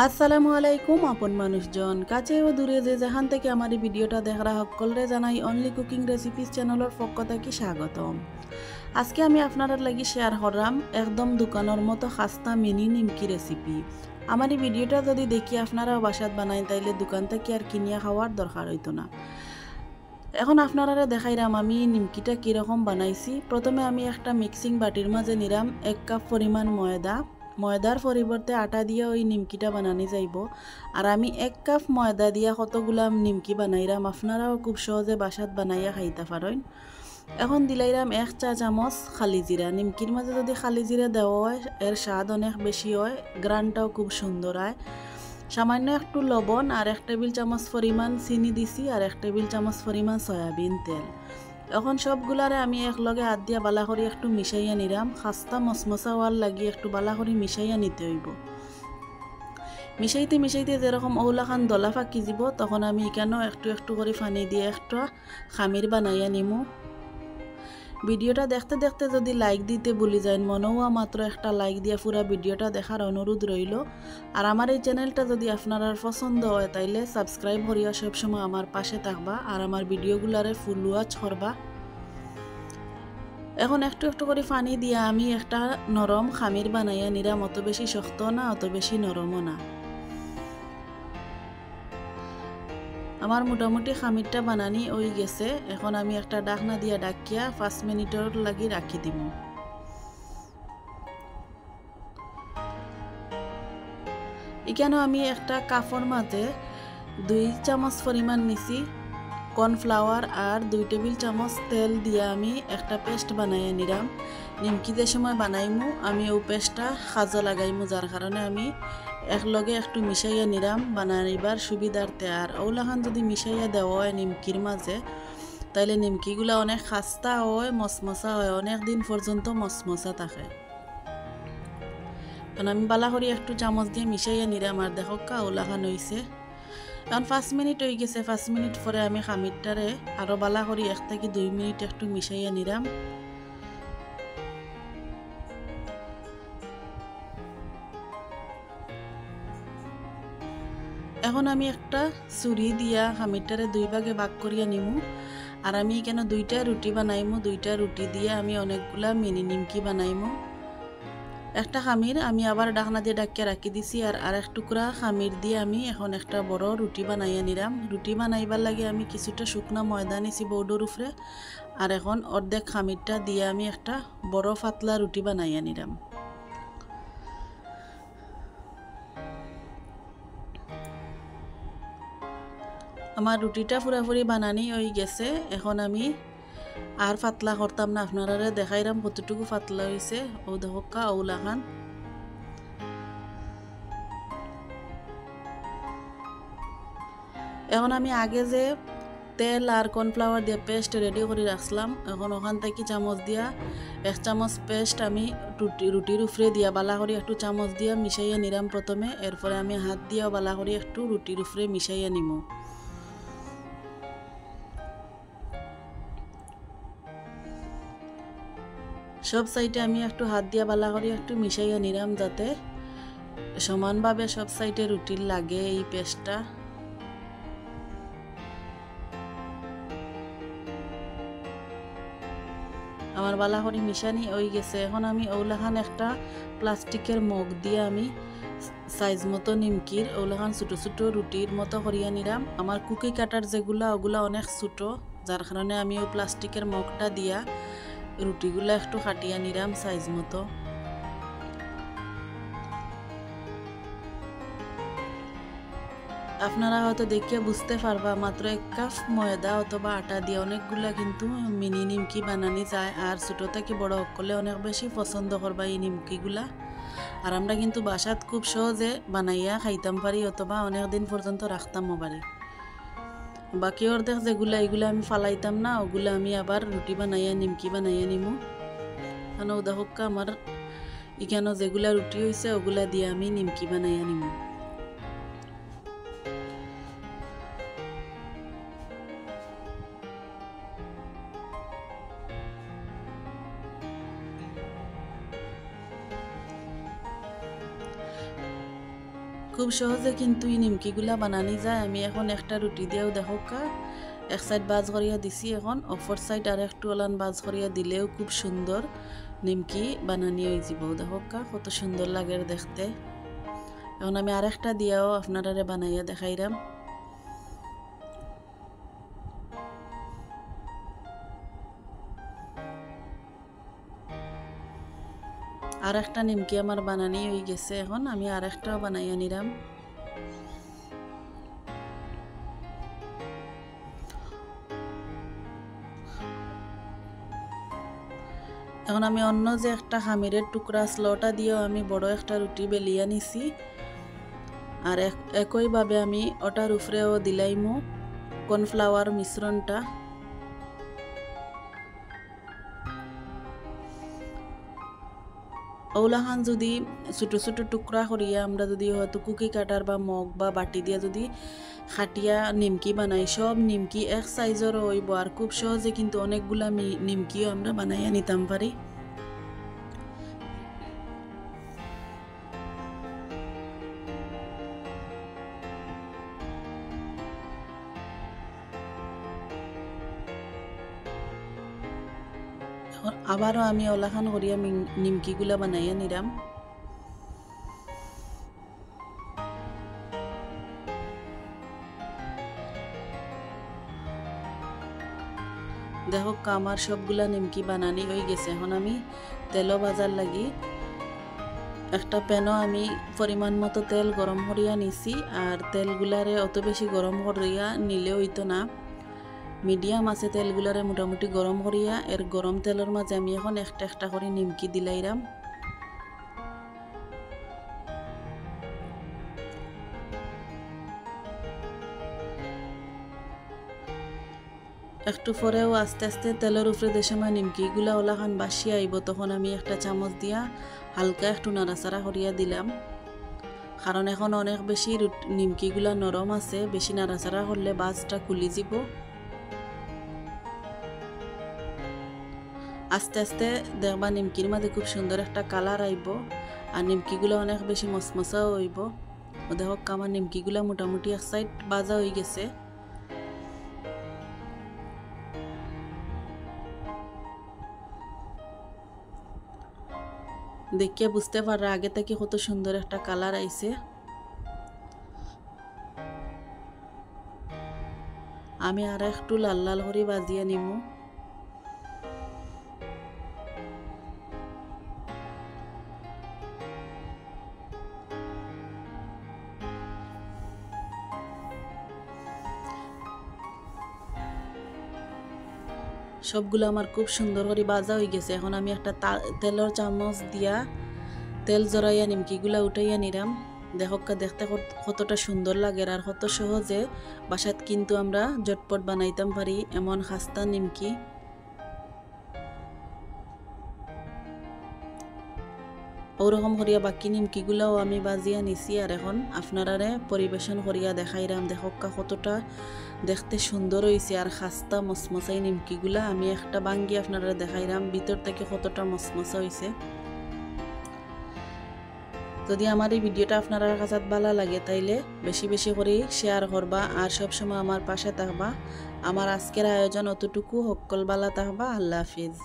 আসসালামু আলাইকুম আপন মানুষজন কাছে ও দূরে যে যেখান থেকে আমার এই ভিডিওটা দেখারা সকলরে জানাই অনলি কুকিং রেসিপিস চ্যানেলের পক্ষ থেকে স্বাগতম। আজকে আমি আপনাদের লাগি শেয়ার করলাম একদম দোকানের মতো খাস্তা মিনি নিমকি রেসিপি। আমার এই ভিডিওটা যদি দেখি আপনারাও বাসাত বানাই তাইলে দোকান থেকে আর কিনিয়া খাওয়ার দরকার হইতো না। এখন আপনারা দেখাইলাম আমি নিমকিটা কীরকম বানাইছি। প্রথমে আমি একটা মিক্সিং বাটির মাঝে নিলাম 1 কাপ পরিমাণ ময়দার পরিবর্তে আটা দিয়ে ওই নিমকিটা বানানি যাইব। আর আমি 1 কাপ ময়দা দিয়া কতগুলা নিমকি বানাইলাম, আপনারাও খুব সহজে বাসাত বানাইয়া খাইতে পারেন। এখন দিলাইলাম 1 চা চামচ খালি জিরা। নিমকির মাঝে যদি খালি জিরা দেওয়া হয় এর স্বাদ অনেক বেশি হয়, গ্রানটাও খুব সুন্দর হয়। সামান্য একটু লবণ আর 1 টেবিল চামচ পরিমাণ চিনি দিছি আর 1 টেবিল চামচ পরিমাণ সয়াবিন তেল। এখন সবগুলারে আমি একলগে হাত দিয়া বালা করে একটু মিশাইয়া নিলাম। খাস্তা মশমশা হওয়ার লাগি একটু বালা করে মিশাইয়া নিতে হইব। মিশাইতে যেরকম ওলাখান দলা ফাঁকি যাব তখন আমি এখানেও একটু একটু করে পানি দিয়ে একটা খামির বানাইয়া নিমু। ভিডিওটা দেখতে দেখতে যদি লাইক দিতে ভুলে যায় মনেও মাত্র একটা লাইক দিয়ে পুরো ভিডিওটা দেখার অনুরোধ রইল। আর আমার এই চ্যানেলটা যদি আপনার পছন্দ হয় তাইলে সাবস্ক্রাইব করিয়া সবসময় আমার পাশে থাকবা আর আমার ভিডিওগুলারে ফুল ওয়াচ করবা। এখন একটু একটু করে পানি দিয়ে আমি একটা নরম খামির বানাইয়া নিলাম, অত বেশি শক্ত না অত বেশি নরমও না। আমার মোটামুটি খামিরটা বানানি হয়ে গেছে। এখন আমি একটা ঢাকনা দিয়ে ডাকিয়া 5 মিনিটের লাগি রাখি দিব। এখানে আমি একটা কাপড় মাঝে 2 চামচ পরিমাণ নিছি কর্নফ্লাওয়ার আর 2 টেবিল চামচ তেল দিয়ে আমি একটা পেস্ট বানাইয়া নিলাম। নিমকি যে সময় বানাইমু আমি ও পেস্টটা খাজা লাগাইমু, যার কারণে আমি একলগে একটু মিশাইয়া নিলাম বানাইবার সুবিধার্থে। আর ওলাখান যদি মিশাইয়া দেওয়া হয় নিমকির মাঝে তাইলে নিমকিগুলা অনেক খাস্তা হয়, মশমশা হয়, অনেক দিন পর্যন্ত মশমশা থাকে। কারণ আমি বালা করে একটু চামচ দিয়ে মিশাইয়া নিলাম আর দেখো ওলাখান হইছে। এখন 5 মিনিট হয়ে গেছে। 5 মিনিট পরে আমি খামিরটারে আরো বালা করে 1 থেকে 2 মিনিট একটু মিশাইয়া নিলাম। এখন আমি একটা ছুরি দিয়া খামিরটারে 2 ভাগে ভাগ করিয়া নিমু। আর আমি এখানে 2টা রুটি বানাইমু। 2টা রুটি দিয়ে আমি অনেকগুলা মিনি নিমকি বানাইমু। একটা খামির আমি আবার ঢাকনা দিয়ে ডাকিয়ে রাখি দিছি আর আরেক টুকরা খামির দিয়ে আমি এখন একটা বড় রুটি বানাইয়া নিলাম। রুটি বানাইবার লাগে আমি কিছুটা শুকনা ময়দা নিছি বৌডোর উপরে। আর এখন অর্ধেক খামিরটা দিয়ে আমি একটা বড় পাতলা রুটি বানাইয়া নিলাম। আমার রুটিটা পুরাপুরি বানানি হয়ে গেছে। এখন আমি আর পাতলা করতাম না, আপনারা দেখাইলাম কতটুকু পাতলা হয়েছে। ও দেখো ওলাখান। এখন আমি আগে যে তেল আর কর্নফ্লাওয়ার দিয়ে পেস্ট রেডি করে রাখলাম, এখন ওখান থেকে চামচ দিয়া 1 চামচ পেস্ট আমি রুটির উপরে দিয়া বালা করে একটু চামচ দিয়া মিশাইয়া নিলাম প্রথমে। এরপরে আমি হাত দিয়া বালা করে একটু রুটির উপরে মিশাইয়া নিমু। সব সাইডে আমি একটু হাত দিয়া বালা করে একটু মিশাইয়া নিলাম যাতে সমানভাবে সব সাইডে রুটির লাগে এই পেস্টটা। আমার বালা করে মিশানি হয়ে গেছে। এখন আমি ওলাখান একটা প্লাস্টিকের মগ দিয়ে আমি সাইজ মতো নিমকির ওলাখান ছোটো ছোটো রুটির মতো করিয়া নিলাম। আমার কুকি কাটার যেগুলা ওগুলা অনেক ছোটো, যার কারণে আমি ওই প্লাস্টিকের মগটা দিয়া রুটিগুলা একটু কাটিয়া নিলাম সাইজ মতো। আপনারা হয়তো দেখিয়ে বুঝতে পারবা মাত্র 1 কাপ ময়দা অথবা আটা দিয়ে অনেকগুলা কিন্তু মিনি নিমকি বানানি যায়। আর ছোটো থেকে বড় করলে অনেক বেশি পছন্দ করবা এই নিমকিগুলা। আর আমরা কিন্তু বাসাত খুব সহজে বানাইয়া খাইতাম পারি অথবা অনেক দিন পর্যন্ত রাখতামও পারি। বাকি অর্ধেক যেগুলা এগুলো আমি ফালাইতাম না, ওগুলা আমি আবার রুটি বানাইয়া নিমকি বানাইয়া নিমু। কারণ উদাহরণ আমার এখানে যেগুলা রুটি হয়েছে ওগুলা দিয়ে আমি নিমকি বানাইয়া নিমু। খুব সহজে কিন্তু এই নিমকিগুলা বানানি যায়। আমি এখন একটা রুটি দিয়েও দেখো এক সাইড বাজ করিয়া দিছি, এখন অপর সাইড আর একটু ওলান বাজ করিয়া দিলেও খুব সুন্দর নিমকি বানানি হয়ে যাব। দেখো কত সুন্দর লাগে দেখতে। এখন আমি আর একটা দিয়েও আপনারা বানাইয়া দেখাইলাম। আর একটা নিমকি আমার বানানি হয়ে গেছে, এখন আমি আর একটাও বানাইয়া নিলাম। এখন আমি অন্য যে একটা খামিরের টুকরা স্লোটা দিয়েও আমি বড় একটা রুটি বেলিয়া নিছি, আর একইভাবে আমি ওটার উপরেও দিলাইমু কর্নফ্লাওয়ার মিশ্রণটা। ওলাহান যদি ছোট ছোট টুকরা করিয়া আমরা যদি হয়তো কুকি কাটার বা মগ বা বাটি দিয়া যদি খাটিয়া নিমকি বানাই, সব নিমকি এক সাইজের হইব আর খুব সহজে কিন্তু অনেকগুলা নিমকিও আমরা বানাইয়া নিতাম পারি। আবারও আমি ওলাখান করিয়া নিমকিগুলা বানাইয়া নিলাম। দেখো আমার সবগুলা নিমকি বানানি হয়ে গেছে। এখন আমি তেলও ভাজার লাগি একটা প্যানও আমি পরিমাণ মতো তেল গরম করিয়া নিছি, আর তেলগুলারে অত বেশি গরম করিয়া নিলে হইতো না, মিডিয়াম আছে তেলগুলারে মোটামুটি গরম করিয়া এর গরম তেলের মাঝে আমি এখন একটা একটা করে নিমকি দিলাইরাম। একটু পরেও আস্তে আস্তে তেলের উপরে যে সময় নিমকিগুলা ওলাখান বাসি আইব, তখন আমি একটা চামচ দিয়া হালকা একটু নাড়াচাড়া করিয়া দিলাম, কারণ এখন অনেক বেশি নিমকিগুলা নরম আছে, বেশি নাড়াচাড়া করলে বাজটা খুলি যাব। আস্তে আস্তে দেখবা নিমকির মাঝে খুব সুন্দর একটা কালার আইব, আর নিমকিগুলো অনেক বেশি মচমচাও হইব। দেখো আমার নিমকিগুলা মোটামুটি এক সাইড বাজা হয়ে গেছে। দেখিয়া বুঝতে পারা আগে থেকে কত সুন্দর একটা কালার আইছে। আমি আর একটু লাল লাল করে বাজিয়ে নিমু। সবগুলো আমার খুব সুন্দর করে ভাজা হয়ে গেছে। এখন আমি একটা তেলের চামচ দিয়া তেল জড়াইয়া নিমকিগুলা উঠাইয়া নিলাম। দেখো দেখতে কতটা সুন্দর লাগে আর কত সহজে বাসাত কিন্তু আমরা ঝটপট বানাইতাম পারি এমন খাস্তা নিমকি। ওরকম করিয়া বাকি নিমকিগুলাও আমি বাজিয়া নিছি, আর এখন আপনারারে পরিবেশন করিয়া দেখাইরাম। দেখো কতটা দেখতে সুন্দর হয়েছে আর খাস্তা মচমচাই নিমকিগুলা। আমি একটা বাঙ্গি আপনারা দেখাইরাম ভিতর থেকে কতটা মচমচা হয়েছে। যদি আমার এই ভিডিওটা আপনার কাছে ভালো লাগে তাইলে বেশি বেশি করে শেয়ার করবা, আর সবসময় আমার পাশে থাকবা। আমার আজকের আয়োজন অতটুকু, সকল ভালো থাকবা। আল্লাহ হাফিজ।